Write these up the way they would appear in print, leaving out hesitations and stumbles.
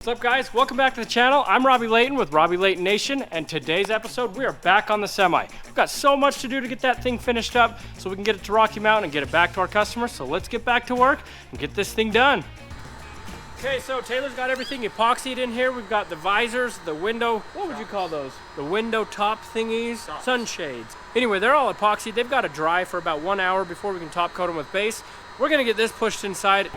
What's up, guys? Welcome back to the channel. I'm Robby Layton with Robby Layton Nation, and today's episode we are back on the semi. We've got so much to do to get that thing finished up so we can get it to Rocky Mountain and get it back to our customers. So let's get back to work and get this thing done. Okay, so Taylor's got everything epoxied in here. We've got the visors, the window, what would you call those? The window top thingies, sunshades. Anyway, they're all epoxied. They've got to dry for about 1 hour before we can top coat them with base. We're gonna get this pushed inside.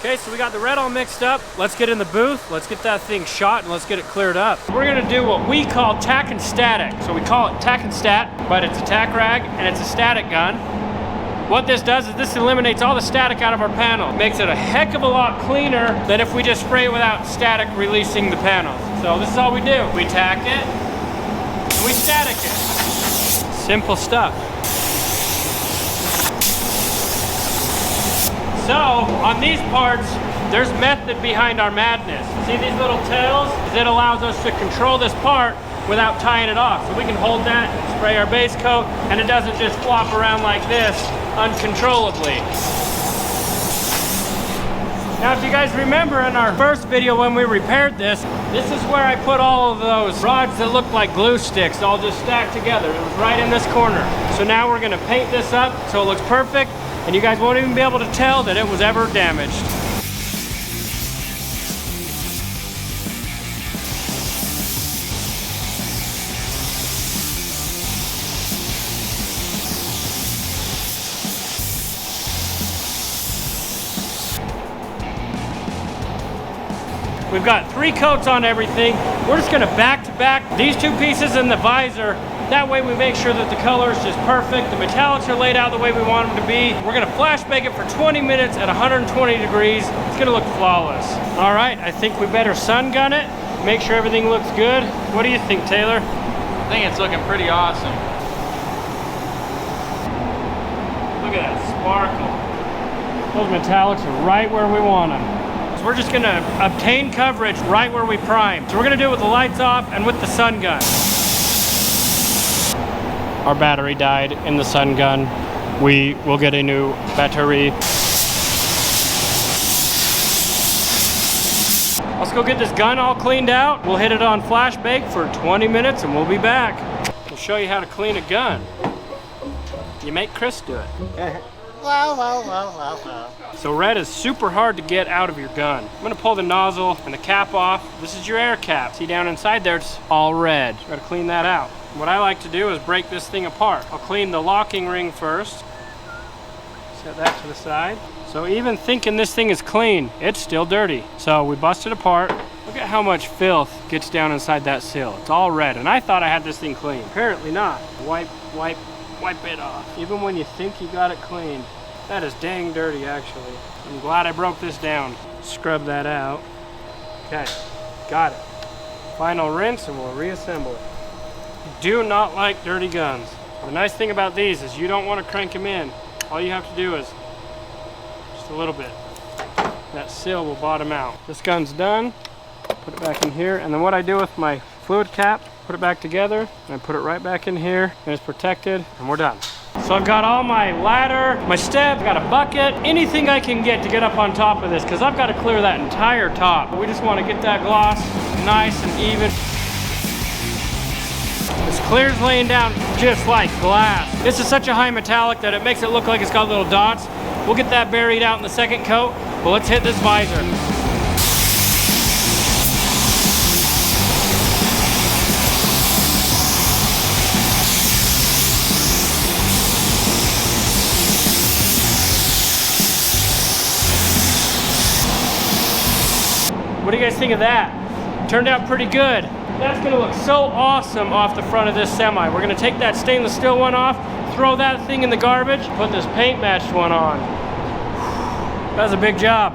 Okay, so we got the red all mixed up. Let's get in the booth, let's get that thing shot, and let's get it cleared up. We're gonna do what we call tack and static. So we call it tack and stat, but it's a tack rag and it's a static gun. What this does is this eliminates all the static out of our panel. It makes it a heck of a lot cleaner than if we just spray it without static releasing the panel. So this is all we do. We tack it, we static it. Simple stuff. So, on these parts, there's method behind our madness. See these little tails? It allows us to control this part without tying it off. So we can hold that, spray our base coat, and it doesn't just flop around like this uncontrollably. Now, if you guys remember in our first video when we repaired this is where I put all of those rods that look like glue sticks all just stacked together. It was right in this corner. So now we're gonna paint this up so it looks perfect, and you guys won't even be able to tell that it was ever damaged. We've got 3 coats on everything. We're just gonna back to back these 2 pieces in the visor. That way we make sure that the color is just perfect. The metallics are laid out the way we want them to be. We're gonna flash bake it for 20 minutes at 120 degrees. It's gonna look flawless. All right, I think we better sun gun it, make sure everything looks good. What do you think, Taylor? I think it's looking pretty awesome. Look at that sparkle. Those metallics are right where we want them. So we're just gonna obtain coverage right where we prime. So we're gonna do it with the lights off and with the sun gun. Our battery died in the sun gun. We will get a new battery. Let's go get this gun all cleaned out. We'll hit it on flash bake for 20 minutes and we'll be back. We'll show you how to clean a gun. You make Chris do it. So red is super hard to get out of your gun. I'm gonna pull the nozzle and the cap off. This is your air cap. See down inside there, it's all red. Gotta clean that out. What I like to do is break this thing apart. I'll clean the locking ring first. Set that to the side. So even thinking this thing is clean, it's still dirty. So we bust it apart. Look at how much filth gets down inside that seal. It's all red, and I thought I had this thing clean. Apparently not. Wipe it off. Even when you think you got it clean, that is dang dirty actually. I'm glad I broke this down. Scrub that out. Okay, got it. Final rinse and we'll reassemble it. Do not like dirty guns. The nice thing about these is you don't want to crank them in. All you have to do is just a little bit. That seal will bottom out. This gun's done. Put it back in here, and then what I do with my fluid cap, put it back together, and I put it right back in here, and it's protected, and we're done. So I've got all my ladder, my step, got a bucket, anything I can get to get up on top of this, because I've got to clear that entire top. We just want to get that gloss nice and even. This clear's laying down just like glass. This is such a high metallic that it makes it look like it's got little dots. We'll get that buried out in the second coat, but let's hit this visor. What do you guys think of that? Turned out pretty good. That's gonna look so awesome off the front of this semi. We're gonna take that stainless steel one off, throw that thing in the garbage, put this paint matched one on. That was a big job.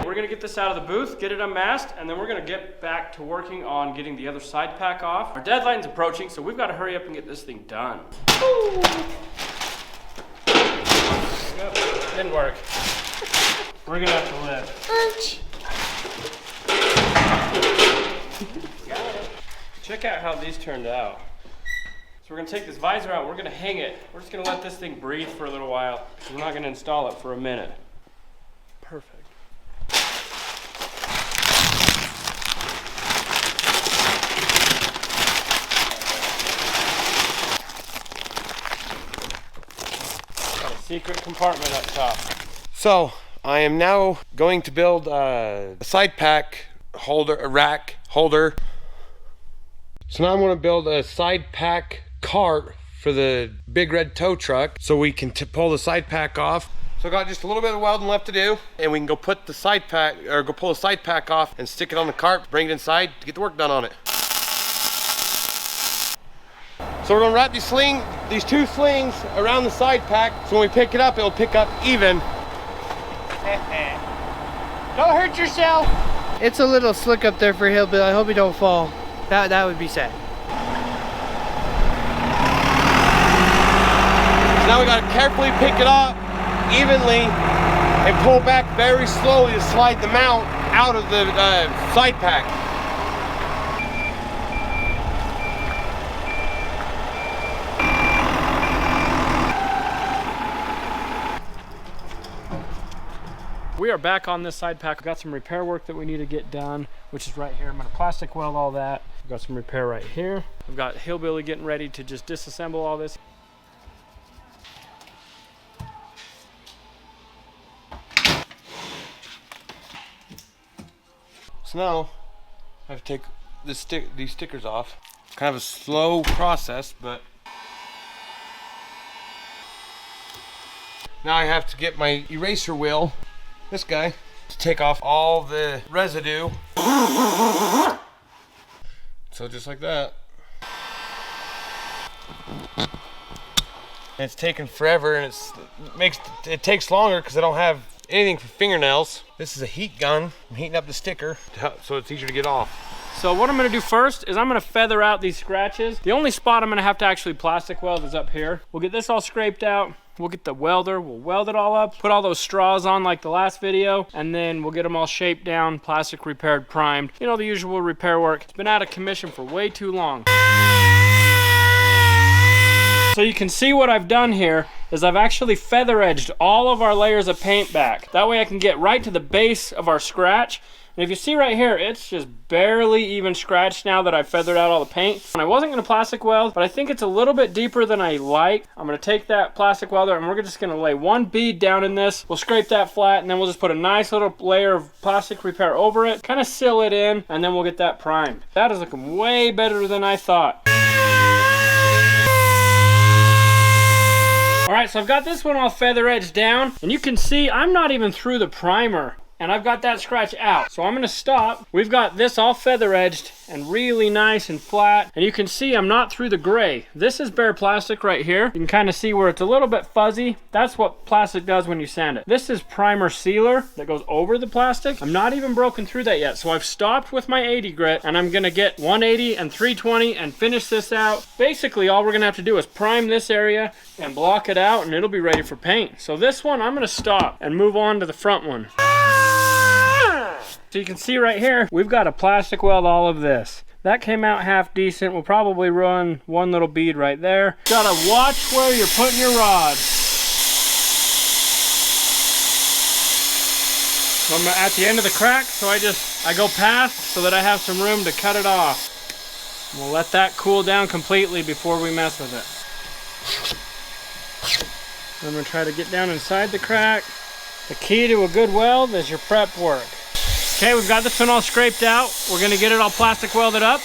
We're gonna get this out of the booth, get it unmasked, and then we're gonna get back to working on getting the other side pack off. Our deadline's approaching, so we've gotta hurry up and get this thing done. Nope, didn't work. We're gonna have to live. Check out how these turned out. So we're gonna take this visor out, we're gonna hang it. We're just gonna let this thing breathe for a little while. We're not gonna install it for a minute. Perfect. Got a secret compartment up top. So I am now going to build a side pack holder, a rack holder. So now I'm going to build a side pack cart for the big red tow truck so we can pull the side pack off. So I got just a little bit of welding left to do, and we can go put the side pack, or go pull the side pack off and stick it on the cart, bring it inside to get the work done on it. So we're going to wrap these two slings around the side pack, so when we pick it up, it'll pick up even. Don't hurt yourself. It's a little slick up there for Hillbilly. I hope he don't fall. That would be sad. So now we got to carefully pick it up evenly and pull back very slowly to slide the mount out of the side pack. We are back on this side pack. We've got some repair work that we need to get done, which is right here. I'm gonna plastic weld all that. We've got some repair right here. We've got Hillbilly getting ready to just disassemble all this. So now I have to take these stickers off. Kind of a slow process, but now I have to get my eraser wheel, this guy, to take off all the residue. So just like that. And it's taken forever, and it takes longer because I don't have anything for fingernails. This is a heat gun. I'm heating up the sticker so it's easier to get off. So what I'm gonna do first is I'm gonna feather out these scratches. The only spot I'm gonna have to actually plastic weld is up here. We'll get this all scraped out. We'll get the welder, we'll weld it all up, put all those straws on like the last video, and then we'll get them all shaped down, plastic repaired, primed. You know, the usual repair work. It's been out of commission for way too long. So you can see what I've done here is I've actually feather edged all of our layers of paint back. That way I can get right to the base of our scratch. And if you see right here, it's just barely even scratched now that I've feathered out all the paint. And I wasn't gonna plastic weld, but I think it's a little bit deeper than I like. I'm gonna take that plastic welder and we're just gonna lay one bead down in this. We'll scrape that flat and then we'll just put a nice little layer of plastic repair over it, kind of seal it in, and then we'll get that primed. That is looking way better than I thought. All right, so I've got this one all feather edged down, and you can see I'm not even through the primer, and I've got that scratch out. So I'm gonna stop. We've got this all feather edged and really nice and flat, and you can see I'm not through the gray. This is bare plastic right here. You can kind of see where it's a little bit fuzzy. That's what plastic does when you sand it. This is primer sealer that goes over the plastic. I'm not even broken through that yet, so I've stopped with my 80 grit, and I'm gonna get 180 and 320 and finish this out. Basically, all we're gonna have to do is prime this area and block it out, and it'll be ready for paint. So this one, I'm gonna stop and move on to the front one. So you can see right here, we've got to plastic weld all of this. That came out half decent. We'll probably run one little bead right there. Gotta watch where you're putting your rods. So I'm at the end of the crack, so I go past so that I have some room to cut it off. We'll let that cool down completely before we mess with it. I'm gonna try to get down inside the crack. The key to a good weld is your prep work. Okay, we've got this one all scraped out. We're gonna get it all plastic welded up.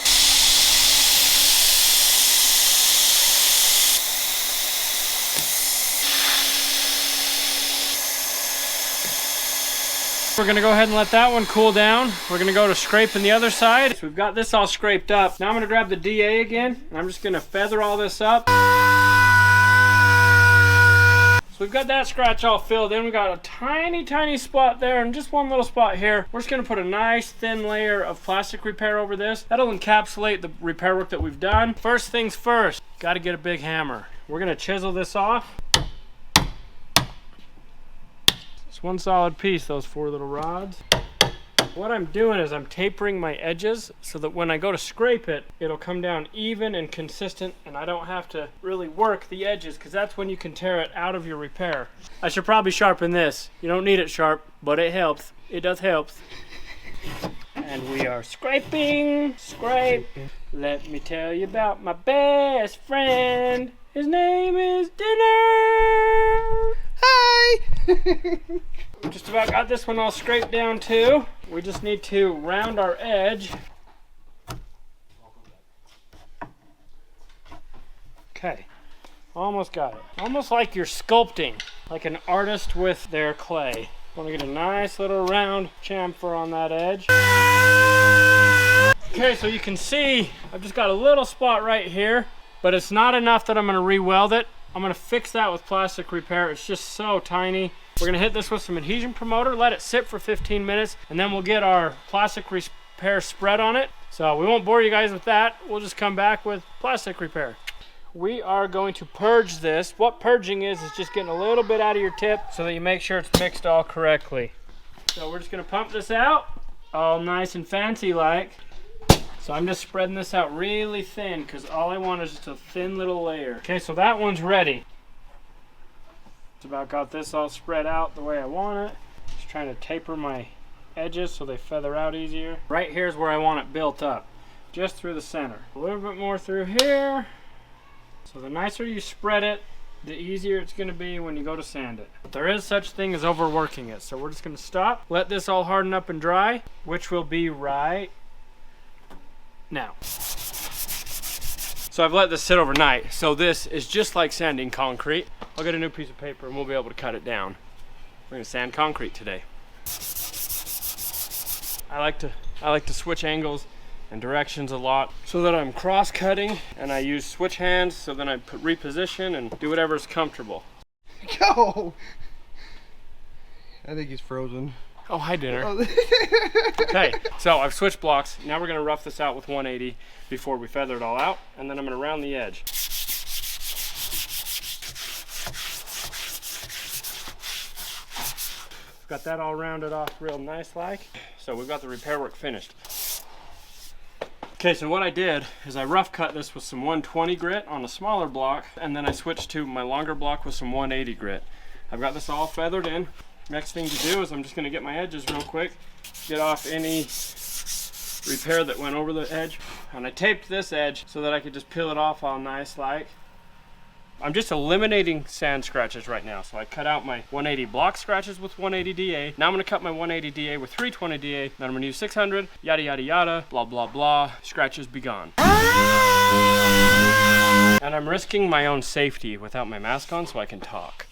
We're gonna go ahead and let that one cool down. We're gonna go to scraping the other side. So we've got this all scraped up. Now I'm gonna grab the DA again, and I'm just gonna feather all this up. So we've got that scratch all filled in. We've got a tiny, tiny spot there and just one little spot here. We're just gonna put a nice thin layer of plastic repair over this. That'll encapsulate the repair work that we've done. First things first, gotta get a big hammer. We're gonna chisel this off. It's one solid piece, those 4 little rods. What I'm doing is I'm tapering my edges so that when I go to scrape it, it'll come down even and consistent, and I don't have to really work the edges, because that's when you can tear it out of your repair. I should probably sharpen this. You don't need it sharp, but it helps. It does help. And we are scraping, scrape. Let me tell you about my best friend. His name is Dinner. Hi! Just about got this one all scraped down too. We just need to round our edge. Okay, almost got it. Almost like you're sculpting, like an artist with their clay. Want to get a nice little round chamfer on that edge. Okay, so you can see I've just got a little spot right here, but it's not enough that I'm going to re-weld it. I'm going to fix that with plastic repair. It's just so tiny. We're going to hit this with some adhesion promoter, let it sit for 15 minutes, and then we'll get our plastic repair spread on it. So we won't bore you guys with that. We'll just come back with plastic repair. We are going to purge this. What purging is just getting a little bit out of your tip so that you make sure it's mixed all correctly. So we're just going to pump this out, all nice and fancy like. So I'm just spreading this out really thin because all I want is just a thin little layer. Okay, so that one's ready. Just about got this all spread out the way I want it. Just trying to taper my edges so they feather out easier. Right here's where I want it built up, just through the center. A little bit more through here. So the nicer you spread it, the easier it's going to be when you go to sand it. But there is such thing as overworking it. So we're just going to stop, let this all harden up and dry, which will be right now. So I've let this sit overnight. So this is just like sanding concrete. I'll get a new piece of paper and we'll be able to cut it down. We're going to sand concrete today. I like to switch angles and directions a lot so that I'm cross-cutting, and I use switch hands so then I reposition and do whatever's comfortable. Go! I think he's frozen. Oh, hi, Dinner. Okay, so I've switched blocks. Now we're going to rough this out with 180 before we feather it all out, and then I'm going to round the edge. Got that all rounded off real nice like. So we've got the repair work finished. Okay, so what I did is I rough cut this with some 120 grit on a smaller block, and then I switched to my longer block with some 180 grit. I've got this all feathered in. Next thing to do is I'm just going to get my edges real quick, get off any repair that went over the edge, and I taped this edge so that I could just peel it off all nice like. I'm just eliminating sand scratches right now, so I cut out my 180 block scratches with 180 DA. Now I'm going to cut my 180 DA with 320 DA, then I'm going to use 600, yada yada yada, blah blah blah, scratches be gone. And I'm risking my own safety without my mask on so I can talk.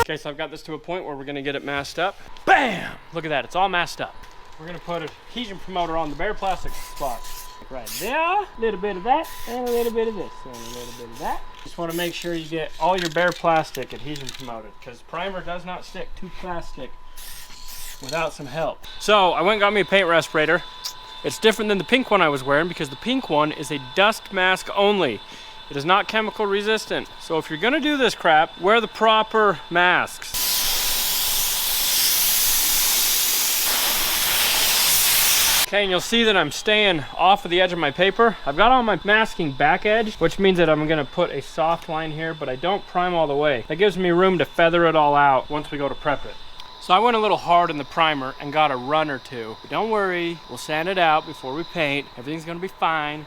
Okay, so I've got this to a point where we're going to get it masked up. Bam! Look at that, it's all masked up. We're going to put an adhesion promoter on the bare plastic spots. Right there, a little bit of that, and a little bit of this, and a little bit of that. Just want to make sure you get all your bare plastic adhesion promoted, because primer does not stick to plastic without some help. So I went and got me a paint respirator. It's different than the pink one I was wearing because the pink one is a dust mask only. It is not chemical resistant. So if you're gonna do this crap, wear the proper masks. Okay, and you'll see that I'm staying off of the edge of my paper. I've got on my masking back edge, which means that I'm gonna put a soft line here, but I don't prime all the way. That gives me room to feather it all out once we go to prep it. So I went a little hard in the primer and got a run or two. But don't worry, we'll sand it out before we paint. Everything's gonna be fine.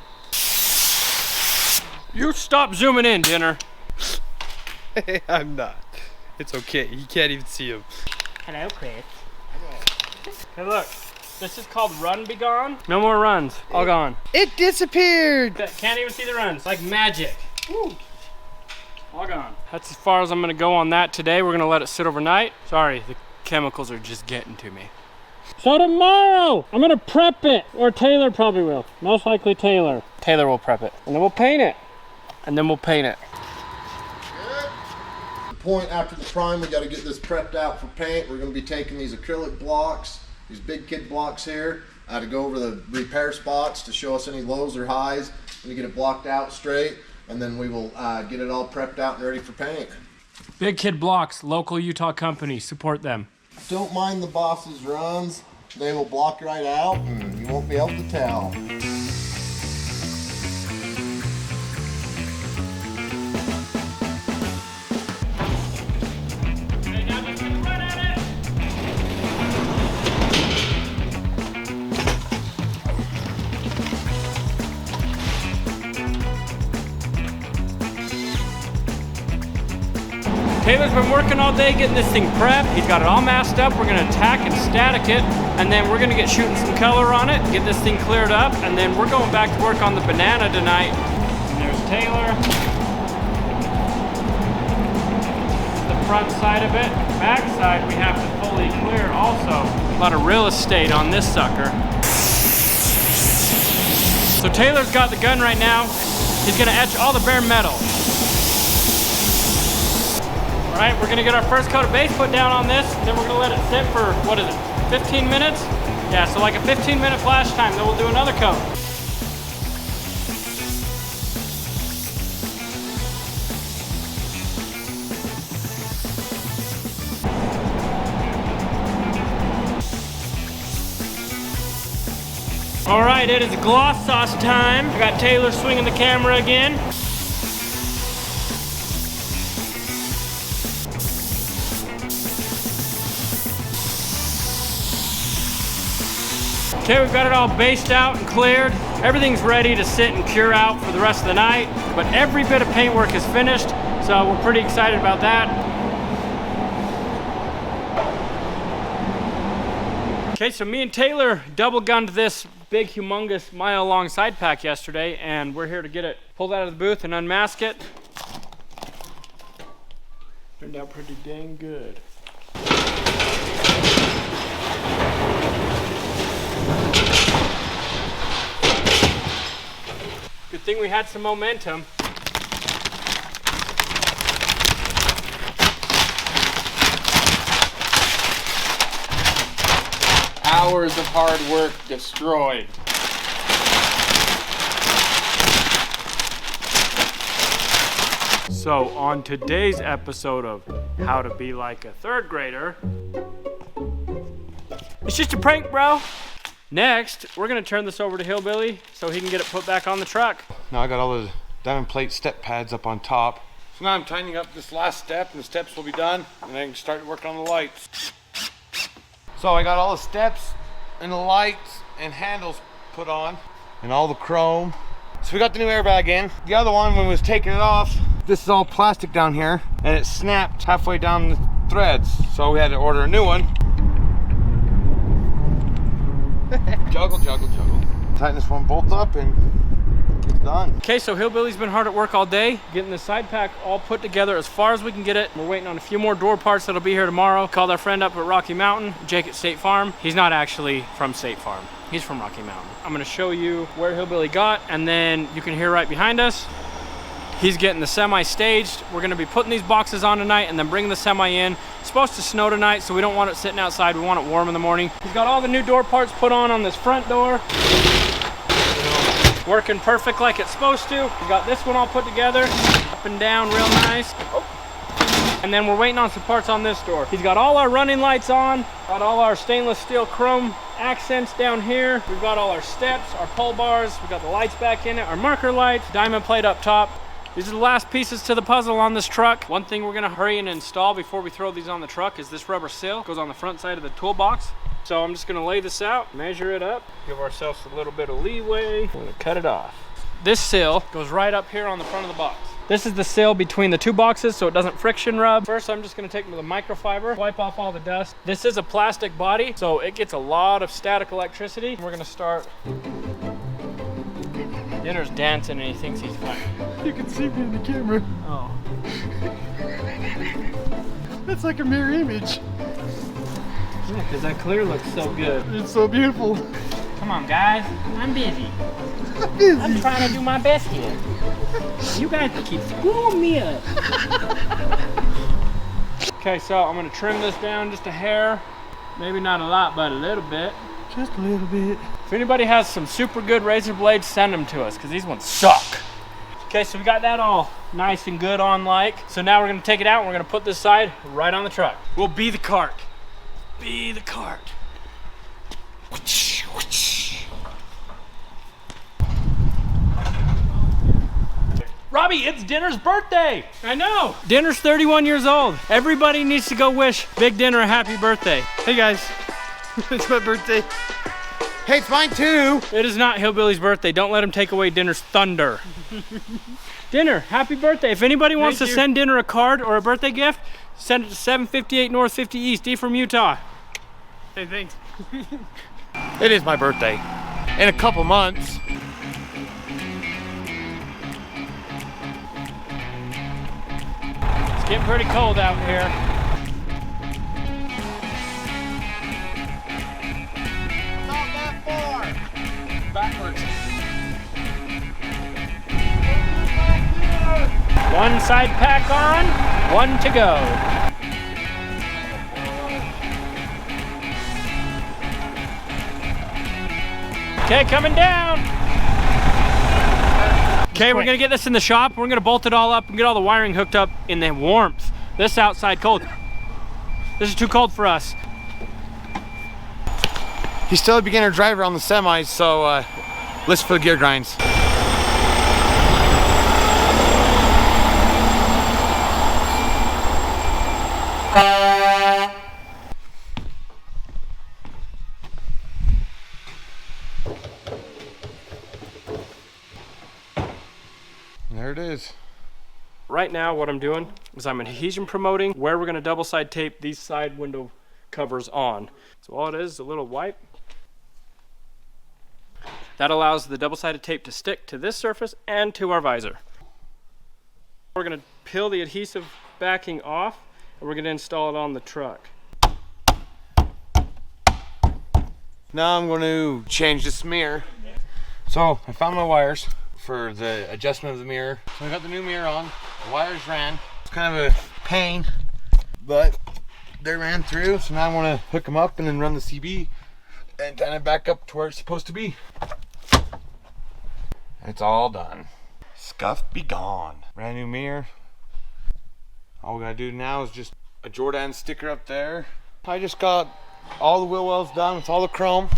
You stop zooming in, Dinner. I'm not. It's okay, you can't even see him. Hello, Chris. Hey, look. This is called Run Be Gone. No more runs. All gone. It disappeared! Can't even see the runs. Like magic. Woo. All gone. That's as far as I'm gonna go on that today. We're gonna let it sit overnight. Sorry, the chemicals are just getting to me. So tomorrow, I'm gonna prep it. Or Taylor probably will. Most likely Taylor. Taylor will prep it. And then we'll paint it. And then we'll paint it. The point after the prime, we got to get this prepped out for paint. We're going to be taking these acrylic blocks, these big kid blocks here, to go over the repair spots to show us any lows or highs and to get it blocked out straight, and then we will get it all prepped out and ready for paint. Big Kid Blocks, local Utah company, support them. Don't mind the boss's runs. They will block right out and you won't be able to tell. Taylor's been working all day getting this thing prepped. He's got it all masked up. We're gonna tack and static it, and then we're gonna get shooting some color on it, get this thing cleared up, and then we're going back to work on the banana tonight. And there's Taylor. The front side of it. Back side we have to fully clear also. A lot of real estate on this sucker. So Taylor's got the gun right now. He's gonna etch all the bare metal. All right, we're gonna get our first coat of base put down on this, then we're gonna let it sit for, what is it, 15 minutes? Yeah, so like a 15-minute flash time, then we'll do another coat. All right, it is gloss sauce time. I got Taylor swinging the camera again. Okay, we've got it all based out and cleared. Everything's ready to sit and cure out for the rest of the night, but every bit of paint work is finished, so we're pretty excited about that. Okay, so me and Taylor double gunned this big, humongous, mile-long side pack yesterday, and we're here to get it pulled out of the booth and unmask it. Turned out pretty dang good. Good thing we had some momentum. Hours of hard work destroyed. So on today's episode of How to Be Like a Third Grader, it's just a prank, bro. Next, we're gonna turn this over to Hillbilly so he can get it put back on the truck. Now I got all the diamond plate step pads up on top. So now I'm tightening up this last step and the steps will be done and I can start working on the lights. So I got all the steps and the lights and handles put on and all the chrome. So we got the new airbag in. The other one, when we was taking it off, this is all plastic down here and it snapped halfway down the threads. So we had to order a new one. Juggle, juggle, juggle. Tighten this one bolt up and it's done. Okay, so Hillbilly's been hard at work all day, getting the side pack all put together as far as we can get it. We're waiting on a few more door parts that'll be here tomorrow. Called our friend up at Rocky Mountain, Jake at State Farm. He's not actually from State Farm. He's from Rocky Mountain. I'm gonna show you where Hillbilly got, and then you can hear right behind us, he's getting the semi staged. We're gonna be putting these boxes on tonight and then bringing the semi in. It's supposed to snow tonight, so we don't want it sitting outside. We want it warm in the morning. He's got all the new door parts put on this front door. Working perfect like it's supposed to. We got this one all put together, up and down real nice. Oh. And then we're waiting on some parts on this door. He's got all our running lights on, got all our stainless steel chrome accents down here. We've got all our steps, our pole bars, we got the lights back in it, our marker lights, diamond plate up top. These are the last pieces to the puzzle on this truck. One thing we're gonna hurry and install before we throw these on the truck is this rubber seal. It goes on the front side of the toolbox. So I'm just gonna lay this out, measure it up, give ourselves a little bit of leeway. We're gonna cut it off. This seal goes right up here on the front of the box. This is the seal between the two boxes so it doesn't friction rub. First, I'm just gonna take the microfiber, wipe off all the dust. This is a plastic body, so it gets a lot of static electricity. We're gonna start. Dinner's dancing and he thinks he's funny. You can see me in the camera. Oh. It's like a mirror image. Yeah, because that clear looks so good. It's so beautiful. Come on, guys. I'm busy. I'm trying to do my best here. You guys keep screwing me up. Okay, so I'm going to trim this down just a hair. Maybe not a lot, but a little bit. Just a little bit. If anybody has some super good razor blades, send them to us, because these ones suck. Okay, so we got that all nice and good on like. So now we're going to take it out and we're going to put this side right on the truck. We'll be the cart. be the cart. Robby, it's Dinner's birthday. I know. Dinner's 31 years old. Everybody needs to go wish Big Dinner a happy birthday. Hey guys, it's my birthday. Hey, it's mine too. It is not Hillbilly's birthday. Don't let him take away Dinner's thunder. Dinner, happy birthday. If anybody wants to send Dinner a card or a birthday gift, send it to 758 North 50 East, D from Utah. Hey, thanks. It is my birthday. In a couple months. It's getting pretty cold out here. Not that far. Backwards. One side pack on, one to go. Okay, coming down. Okay, we're gonna get this in the shop. We're gonna bolt it all up and get all the wiring hooked up in the warmth. This outside cold. This is too cold for us. He's still a beginner driver on the semis, so listen for the gear grinds. There it is. Right now, what I'm doing is I'm adhesion promoting where we're gonna double side tape these side window covers on. So all it is a little wipe. That allows the double-sided tape to stick to this surface and to our visor. We're gonna peel the adhesive backing off and we're gonna install it on the truck. Now I'm going to change this mirror. So I found my wires for the adjustment of the mirror. So I got the new mirror on. The wires ran. It's kind of a pain, but they ran through. So now I want to hook them up and then run the CB and tighten it back up to where it's supposed to be. It's all done. Scuff be gone. Brand new mirror. All we gotta do now is just a Jordan sticker up there. I just got all the wheel wells done with all the chrome.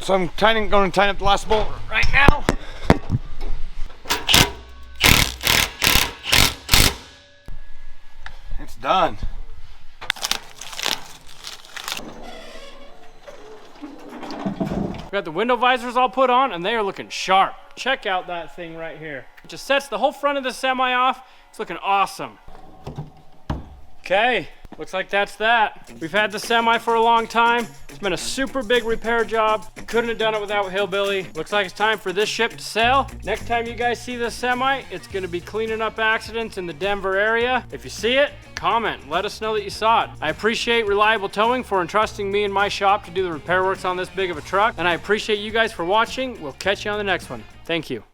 So I'm going to tighten up the last bolt right now. It's done. We got the window visors all put on and they are looking sharp. Check out that thing right here. It just sets the whole front of the semi off. It's looking awesome. Okay, looks like that's that. We've had the semi for a long time. It's been a super big repair job. Couldn't have done it without Hillbilly. Looks like it's time for this ship to sail. Next time you guys see this semi, it's gonna be cleaning up accidents in the Denver area. If you see it, comment, let us know that you saw it. I appreciate Reliable Towing for entrusting me and my shop to do the repair works on this big of a truck, and I appreciate you guys for watching. We'll catch you on the next one. Thank you.